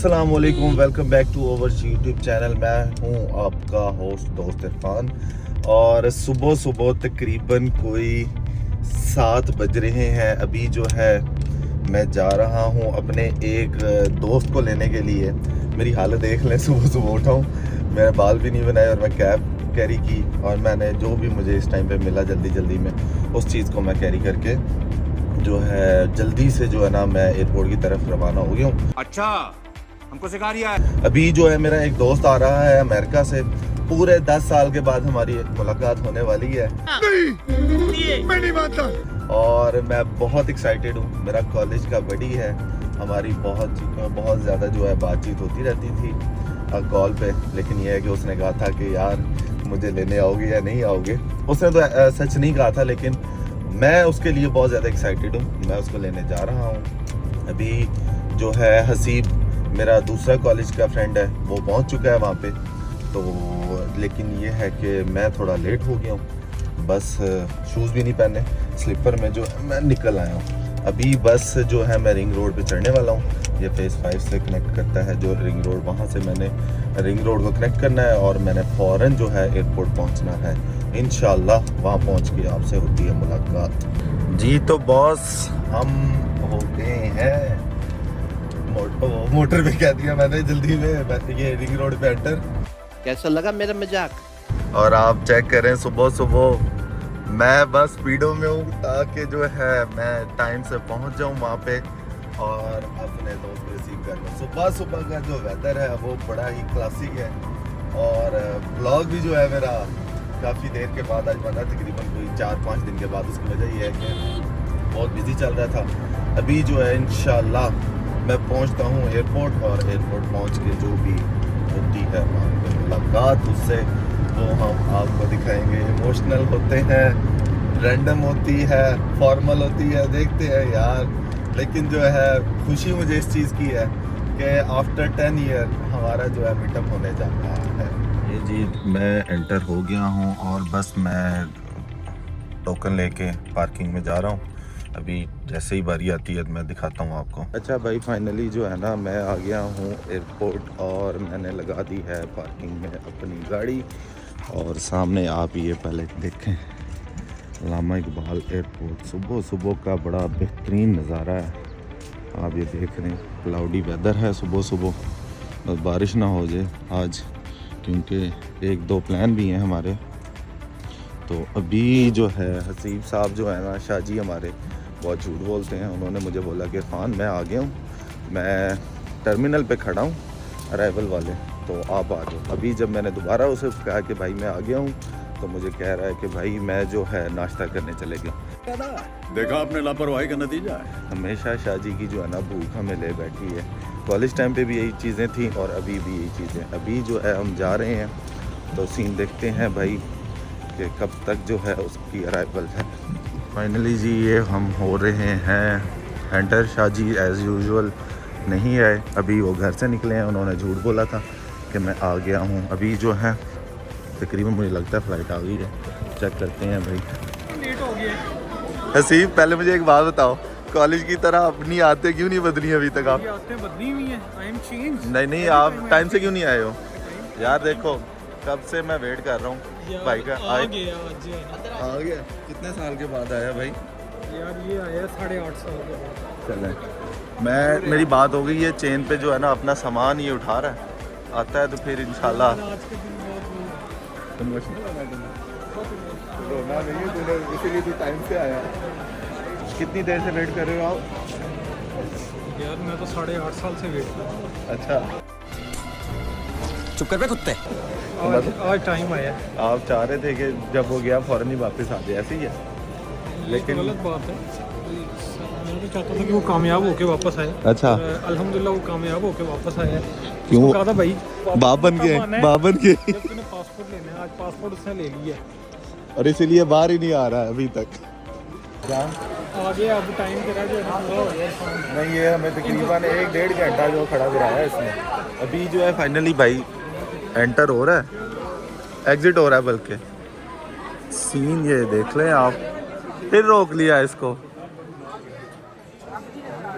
अस्सलाम वालेकुम, welcome back to our YouTube channel. मैं हूं आपका होस्ट दोस्त इरफान और सुबह सुबह तकरीबन कोई 7 बज रहे हैं। अभी जो है मैं जा रहा हूं अपने एक दोस्त को लेने के लिए। मेरी हालत देख लें, सुबह सुबह उठा हूँ, मैंने बाल भी नहीं बनाए और मैं कैब कैरी की और मैंने जो भी मुझे इस टाइम पे मिला जल्दी में उस चीज़ को मैं कैरी करके जो है जल्दी से जो है ना मैं एयरपोर्ट की तरफ रवाना हो गया हूँ। अच्छा, हमको सिखा रिया है। अभी जो है मेरा एक दोस्त आ रहा है अमेरिका से। पूरे 10 साल के बाद हमारी मुलाकात होने वाली है। नहीं, मैं नहीं मानता। और मैं बहुत एक्साइटेड हूँ। मेरा कॉलेज का बडी है, हमारी बहुत ज़्यादा जो है बातचीत होती रहती थी कॉल पे। लेकिन यह है कि उसने कहा था कि यार मुझे लेने आओगे या नहीं आओगे। उसने तो सच नहीं कहा था, लेकिन मैं उसके लिए बहुत ज़्यादा एक्साइटेड हूँ। मैं उसको लेने जा रहा हूँ। अभी जो है हसीब मेरा दूसरा कॉलेज का फ्रेंड है, वो पहुंच चुका है वहाँ पे। तो लेकिन ये है कि मैं थोड़ा लेट हो गया हूँ। बस शूज़ भी नहीं पहने, स्लीपर में जो है मैं निकल आया हूँ। अभी बस जो है मैं रिंग रोड पे चढ़ने वाला हूँ। ये फेज़ 5 से कनेक्ट करता है जो रिंग रोड, वहाँ से मैंने रिंग रोड को कनेक्ट करना है और मैंने फ़ौरन जो है एयरपोर्ट पहुँचना है। इंशाल्लाह वहाँ पहुँच के आपसे होती है मुलाकात। जी तो बॉस, हम हो गए हैं मोटर पे कह दिया मैंने जल्दी में। ये रिंग रोड पे एंटर। कैसा लगा मेरा मजाक? और आप चेक करें, सुबह सुबह मैं बस स्पीडो में हूँ ताकि जो है मैं टाइम से पहुँच जाऊँ वहाँ पे और अपने दोस्त को रिसीव कर लूँ। सुबह सुबह का जो वेदर है वो बड़ा ही क्लासिक है और ब्लॉग भी जो है मेरा काफ़ी देर के बाद आज बना, तकरीबन कोई 4-5 दिन के बाद। उसकी वजह ये है कि बहुत बिजी चल रहा था। अभी जो है इंशाल्लाह मैं पहुंचता हूं एयरपोर्ट और एयरपोर्ट पहुंच के जो भी होती है वहाँ पे मुलाकात उससे वो हम आपको दिखाएंगे। इमोशनल होते हैं, रैंडम होती है, फॉर्मल होती है, देखते हैं यार। लेकिन जो है खुशी मुझे इस चीज़ की है कि आफ्टर 10 ईयर हमारा जो है मीटअप होने जा रहा है। ये जी मैं एंटर हो गया हूँ और बस मैं टोकन लेके पार्किंग में जा रहा हूँ। अभी जैसे ही बारी आती है मैं दिखाता हूँ आपको। अच्छा भाई, फाइनली जो है ना मैं आ गया हूँ एयरपोर्ट और मैंने लगा दी है पार्किंग में अपनी गाड़ी। और सामने आप ये पहले देखें, अल्लामा इकबाल एयरपोर्ट। सुबह सुबह का बड़ा बेहतरीन नज़ारा है। आप ये देख रहे हैं, क्लाउडी वेदर है सुबह सुबह, बस बारिश ना हो जाए आज, क्योंकि 1-2 प्लान भी हैं हमारे। तो अभी जो है हसीब साहब जो है ना, शाहजी हमारे बहुत झूठ बोलते हैं। उन्होंने मुझे बोला कि इरफान मैं आ गया हूँ, मैं टर्मिनल पे खड़ा हूँ अराइवल वाले, तो आप आ जाओ। अभी जब मैंने दोबारा उसे कहा कि भाई मैं आ गया हूँ, तो मुझे कह रहा है कि भाई मैं जो है नाश्ता करने चले गया। देखा आपने लापरवाही का नतीजा है। हमेशा शाहजी की जो है ना भूख हमें ले बैठी है। कॉलेज टाइम पे भी यही चीज़ें थी और अभी भी यही चीज़ें। अभी जो है हम जा रहे हैं तो सीन देखते हैं भाई कि कब तक जो है उसकी अराइवल है। फाइनली जी ये हम हो रहे हैं एंटर। शाहजी एज़ यूजुअल नहीं आए, अभी वो घर से निकले हैं। उन्होंने झूठ बोला था कि मैं आ गया हूँ। अभी जो है तकरीबन मुझे लगता है फ़्लाइट आ गई है, चेक करते हैं भाई। लेट हो गया। हसीब पहले मुझे एक बात बताओ, कॉलेज की तरह अपनी आदतें क्यों नहीं बदली अभी तक आप? आदतें बदली हुई हैं। I am change. नहीं, आप टाइम से क्यों नहीं आए हो यार? देखो कब से मैं वेट कर रहा हूँ भाई का। आ गया आज आ गया। कितने साल के बाद आया भाई? यार, ये आया 8.5 साल के बाद। चलें, मेरी बात हो गई। ये चेन पे जो है ना अपना सामान ये उठा रहा है, आता है तो फिर इंशाल्लाह। आज के दिन बहुत रोना नहीं है तूने, इसीलिए तू टाइम से आया। कितनी देर से वेट कर रहे हो आप? यार मैं तो 8.5 साल से वेट कर रहा हूँ। अच्छा, चुप कर बे कुत्ते। आज टाइम आया। आप चाह रहे थे कि जब हो गया फ़ौरन ही वापस आ जाए, ऐसे ही है? लेकिन गलत बात है। मैं तो चाहता था कि वो कामयाब होके वापस आए। अच्छा, अल्हम्दुलिल्लाह वो कामयाब होके वापस आया है। क्यों? उसको कहा था भाई बाप बन गए। जब तूने पासपोर्ट लेना है, आज पासपोर्ट उसने ले लिया और इसीलिए बाहर ही नहीं आ रहा है अभी तक। आगे अब टाइम तेरा जो है ना पूरा हो गया। नहीं, ये हमें तकरीबन 1-1.5 घंटा जो खड़ा कराया इसने। अभी जो है फाइनली भाई एंटर हो रहा है, एग्जिट हो रहा है बल्कि। सीन ये देख लें आप, फिर रोक लिया इसको।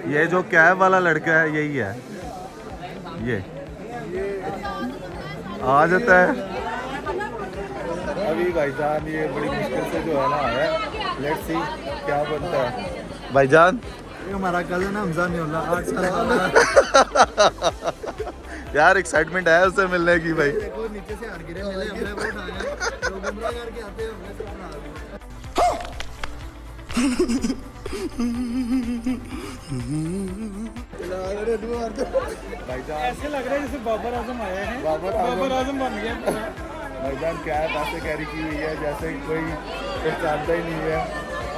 ये जो कैब वाला लड़का है यही है, ये आ जाता है। अभी भाईजान ये बड़ी मुश्किल से जो है ना आया, लेट्स सी क्या बनता है। भाईजान ये हमारा कजन हमजा नहीं होला 8 साल का। यार एक्साइटमेंट है उससे मिलने की भाई। देखो नीचे से हार गिरे मिले हमने वो उठाया लोग गुमराह करके आते हैं हमने सब बना भाईजान ऐसे लग रहा है जैसे बाबर आजम आया है। बाबर आजम। बाबर आजम बन गया पूरा। भाईजान क्या है, पैसे कैरी की हुई है जैसे कोई पहचानता ही नहीं है।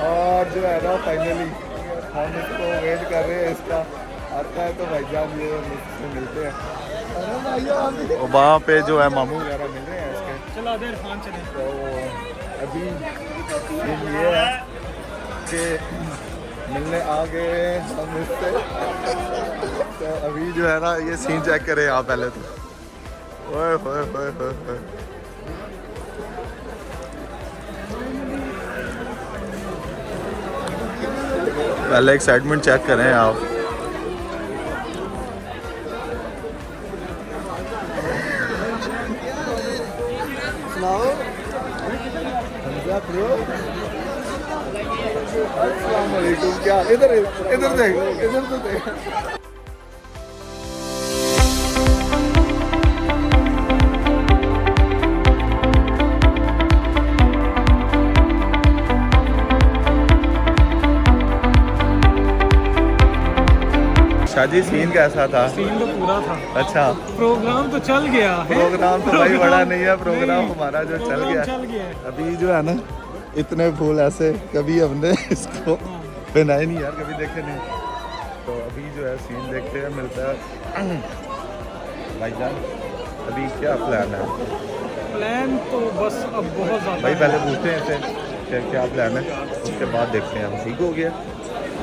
और जो है ना फाइनली हम इसको वेट कर रहे हैं, इसका आता है तो भाईजान ये मुझसे मिलते हैं। और वहाँ पे जो है मामू वगैरह मिल रहे हैं इसके। चलो आधे इरफान चले। तो अभी सीन ये है कि मिलने आ गए हम इससे। तो अभी जो है ना ये सीन चेक करें आप पहले तो। ओए होए होए होए होए। पहले एक्साइटमेंट चेक करें आप। अस्सलाम वालेकुम। क्या इधर देख, इधर तो देख। शादी सीन कैसा था? सीन तो पूरा था। अच्छा प्रोग्राम तो चल गया है। प्रोग्राम तो भाई बड़ा नहीं है, प्रोग्राम हमारा जो चल प्रोग्राम गया चल गया है। अभी जो है ना इतने फूल ऐसे कभी हमने इसको पहनाए नहीं यार, कभी देखे नहीं। तो अभी जो है सीन देखते हैं, मिलता है। भाईजान अभी क्या प्लान है? प्लान तो बस अब बहुत ज़्यादा भाई है। पहले पूछते हैं इसे कि क्या प्लान है, उसके बाद देखते हैं हम। ठीक हो गया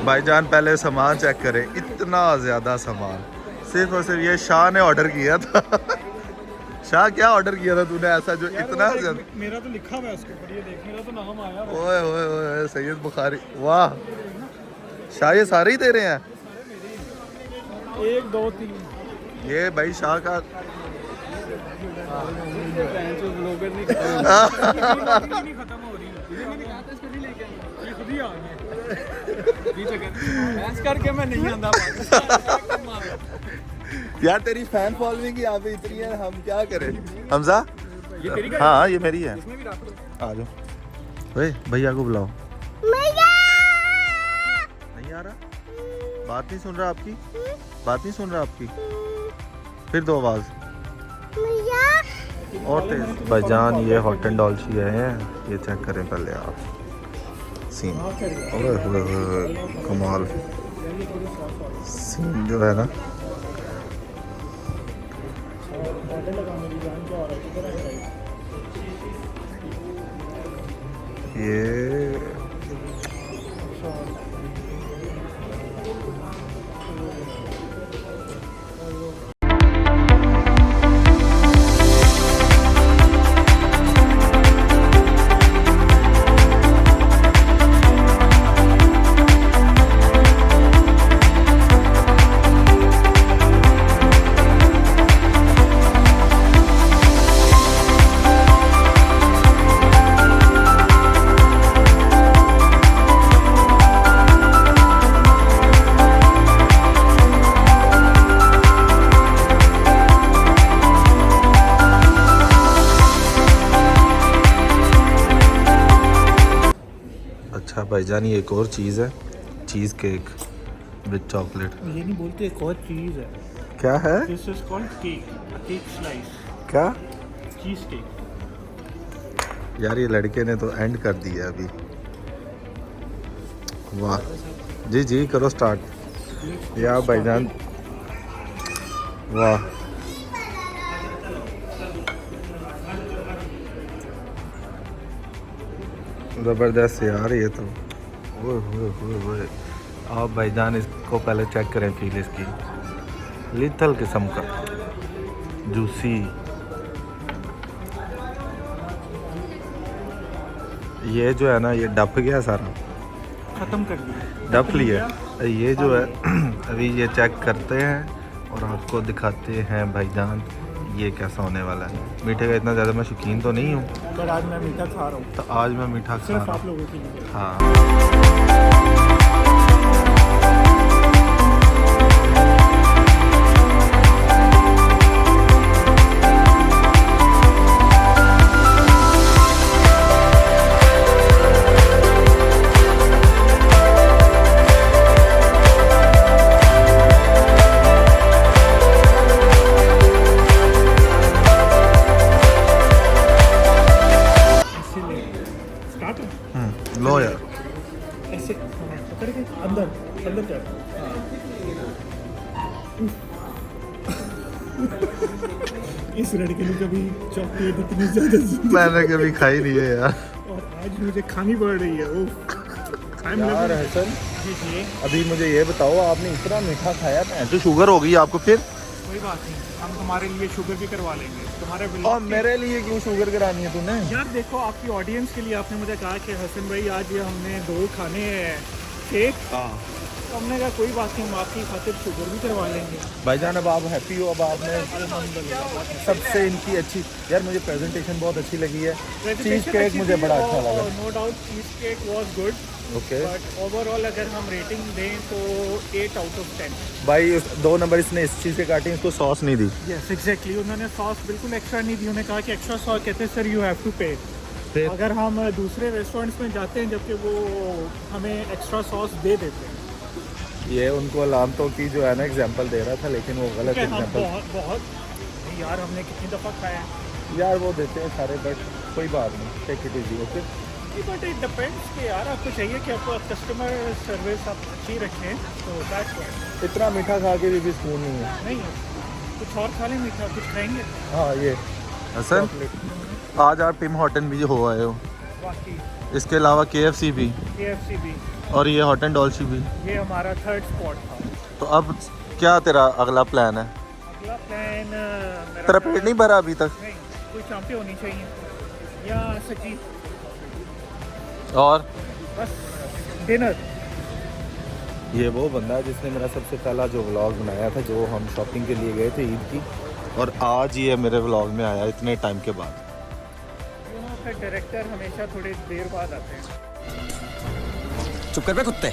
भाईजान, पहले सामान चेक करें। इतना ज़्यादा सामान, सिर्फ और सिर्फ ये शाह ने ऑर्डर किया था। शाह क्या ऑर्डर किया था तूने ऐसा जो यार इतना वो ज़्यादा? मेरा तो लिखा हुआ है उसके ऊपर, ये देख मेरा तो नाम आया हुआ है। ओए ओए ओए सैयद बुखारी, वाह। शाह ये सारे ही दे रहे हैं? 1 2 3 ये भाई शाह का ब्लॉगर नहीं खत्म हो रही। ये मैंने कहा था इसको नहीं लेके आना, ये खुद ही आ गया। बहस करके मैं नहीं आंदा। यार तेरी फैन फॉलोइंग यहाँ पे इतनी है, हम क्या करें? हमजा ये तेरी का हाँ ये मेरी है। इसमें भी रख दो। आ जाओ। ओए भैया को बुलाओ। नहीं आ रहा? बात नहीं सुन रहा आपकी? बात नहीं सुन रहा आपकी? फिर दो आवाज और तेज। भाईजान ये हॉट एंड डॉल्ची है, ये चेक करें पहले आप सीन। ओए होए होए कमाल सीन जो है ना। ये अच्छा भाईजान ये एक और चीज़ है, चीज़ केक विद चॉकलेट। ये नहीं बोलते, एक और चीज़ है। क्या है? This is called cake, cake slice, क्या? Cheese cake. यार ये लड़के ने तो एंड कर दिया अभी। वाह जी जी करो स्टार्ट। यार भाईजान वाह। ज़बरदस्त यार ये तो। ओए होए होए होए। आप भाईजान इसको पहले चेक करें, फील इसकी लिथल किस्म का जूसी। ये जो है ना ये डप गया सारा, खत्म कर दिया। डप लिया। ये जो है अभी ये चेक करते हैं और आपको दिखाते हैं भाईजान ये कैसा होने वाला है। मीठे का इतना ज़्यादा मैं शौकीन तो नहीं हूँ, पर आज मैं मीठा खा रहा हूँ, तो आज मैं मीठा खा सिर्फ रहा आप हूँ। लोगों के लिए। हाँ इसीलिए स्टार्ट लो यार। ऐसे पकड़ के अंदर अंदर कर। इस लड़के ने कभी चॉकलेट इतनी ज्यादा मैंने कभी खाई नहीं है यार। और आज मुझे खानी पड़ रही है। यार हसन, ये अभी मुझे ये बताओ, आपने इतना मीठा खाया ना तो शुगर हो गई आपको फिर? कोई बात नहीं, हम तुम्हारे लिए शुगर भी करवा लेंगे तुम्हारे बिल। और मेरे लिए क्यों शुगर करानी है तूने? यार देखो, आपकी ऑडियंस के लिए आपने मुझे कहा कि हसन भाई आज ये हमने 2 खाने हैं केक, तो हमने कहा कोई बात नहीं, हम आपकी खातिर शुगर भी करवा लेंगे। भाईजान अब आप हैप्पी हो? अब आपने सबसे इनकी अच्छी, यार मुझे प्रेजेंटेशन बहुत अच्छी लगी है। चीज़ केक मुझे बड़ा अच्छा लगा। No doubt cheese cake was good, okay but overall अगर हम रेटिंग दें तो 8 आउट ऑफ 10। भाई 2 नंबर इसने इस चीज़ के काटे, इसको सॉस नहीं दी। यस एग्जैक्टली, उन्होंने सॉस बिल्कुल एक्स्ट्रा नहीं दी। उन्होंने कहा कि एक्स्ट्रा सॉस, कहते हैं सर यू हैव टू पे। फिर? अगर हम दूसरे रेस्टोरेंट्स में जाते हैं जबकि वो हमें एक्स्ट्रा सॉस दे देते हैं, ये उनको अलामतों की जो है ना एग्जांपल दे रहा था, लेकिन वो गलत क्योंकि हम एग्जांपल। बहुत यार हमने कितनी दफ़ा खाया है। यार वो देते हैं सारे, बट कोई बात नहीं, take it easy. Okay but it depends कि यार आपको चाहिए कि आपको कस्टमर सर्विस आप अच्छी रखें, तो दैट्स व्हाई। इतना मीठा खा के भी सुकून नहीं है। नहीं कुछ और खा लें मीठा, कुछ खाएंगे हाँ ये हसन, आज आप टिम हॉटन भी हो आए हो, बाकी इसके अलावा KFC भी, KFC भी, और ये हॉट एंड डॉल्ची भी। ये हमारा 3rd स्पॉट था। तो अब क्या तेरा अगला प्लान है? अगला प्लान मेरा तेरा पेट नहीं भरा अभी तक? नहीं, कोई चांपी होनी चाहिए या सच्ची, और बस डिनर। ये वो बंदा है जिसने मेरा सबसे पहला जो व्लॉग बनाया था, जो हम शॉपिंग के लिए गए थे ईद की, और आज ये मेरे व्लॉग में आया इतने टाइम के बाद। फिर डायरेक्टर हमेशा थोड़ी देर बाद आते हैं। चुप कर बे कुत्ते।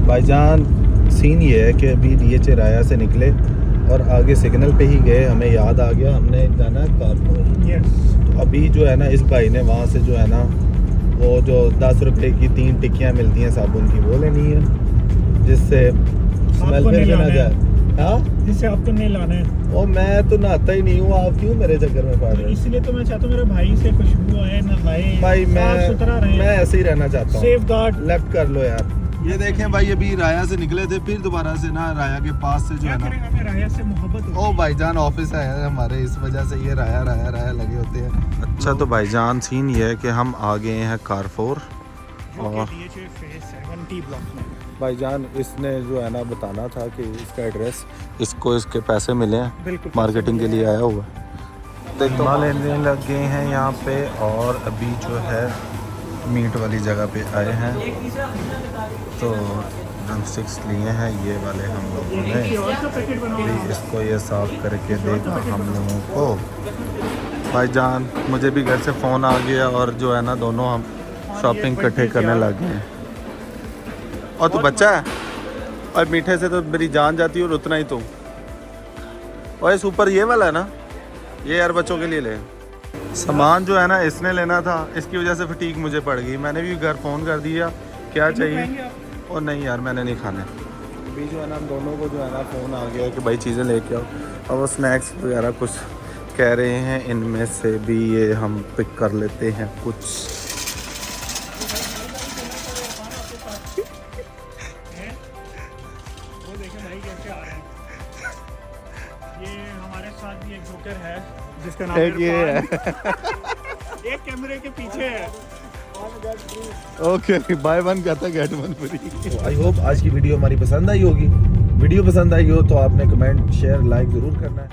भाईजान सीन ये है कि अभी DHA राया से निकले और आगे सिग्नल पे ही गए, हमें याद आ गया हमने जाना है कारपोर। यस, तो अभी जो है ना इस भाई ने वहाँ से जो है ना वो जो 10 रुपए की 3 टिक्कियाँ मिलती हैं साबुन की, वो लेनी है, जिससे स्मेल आपको फिर नहीं भी ना लाना जाए। हाँ, जिससे आपको नहीं लाना है। और मैं तो नहाता ही नहीं हूँ, आप क्यों मेरे चक्कर में पड़ रहे हैं? इसलिए तो मैं चाहता हूँ मेरे भाई से खुशबू आए, नहाए, भाई साफ सुथरा रहे, मैं ऐसे ही रहना चाहता हूँ। Safe guard. लेफ्ट कर लो यार। ये देखें भाई, अभी राया से निकले थे, फिर दोबारा से ना राया के पास से जो क्या है ना, करें, हमें राया से मोहब्बत ओ भाईजान ऑफिस है हमारे, इस वजह से ये राया राया राया लगे होते हैं। अच्छा तो भाईजान सीन ये है कि हम आ गए हैं कारफोर, और भाईजान इसने जो है ना बताना था कि इसका एड्रेस, इसको इसके पैसे मिले हैं, बिल्कुल मार्केटिंग के लिए आया हुआ है। तो लेने लग गए हैं यहाँ पे, और अभी जो है मीट वाली जगह पे आए हैं, तो ड्रम स्टिक्स लिए हैं ये वाले हम लोगों ने। अभी इसको ये साफ करके देगा हम लोगों को, भाईजान मुझे भी घर से फ़ोन आ गया और जो है ना दोनों हम शॉपिंग इकट्ठे करने लग गए हैं। और तू बच्चा है और मीठे से तो मेरी जान जाती है और उतना ही तू। और इस ऊपर ये वाला है ना, ये यार बच्चों के लिए ले। सामान जो है ना इसने लेना था, इसकी वजह से फटीक मुझे पड़ गई। मैंने भी घर फ़ोन कर दिया क्या चाहिए, और नहीं यार मैंने नहीं खाने। अभी जो है ना हम दोनों को जो है ना फ़ोन आ गया कि भाई चीज़ें लेके आओ, और वो स्नैक्स वगैरह कुछ कह रहे हैं, इनमें से भी ये हम पिक कर लेते हैं कुछ। वो देखें भाई कैसे आ रहे हैं। ये हमारे साथ भी एक जोकर है जिसका नाम एक ये है। एक कैमरे के पीछे है। ओके बाय वन कहता get one free. I hope आज की वीडियो हमारी पसंद आई होगी। वीडियो पसंद आई हो तो आपने कमेंट शेयर लाइक ज़रूर करना है।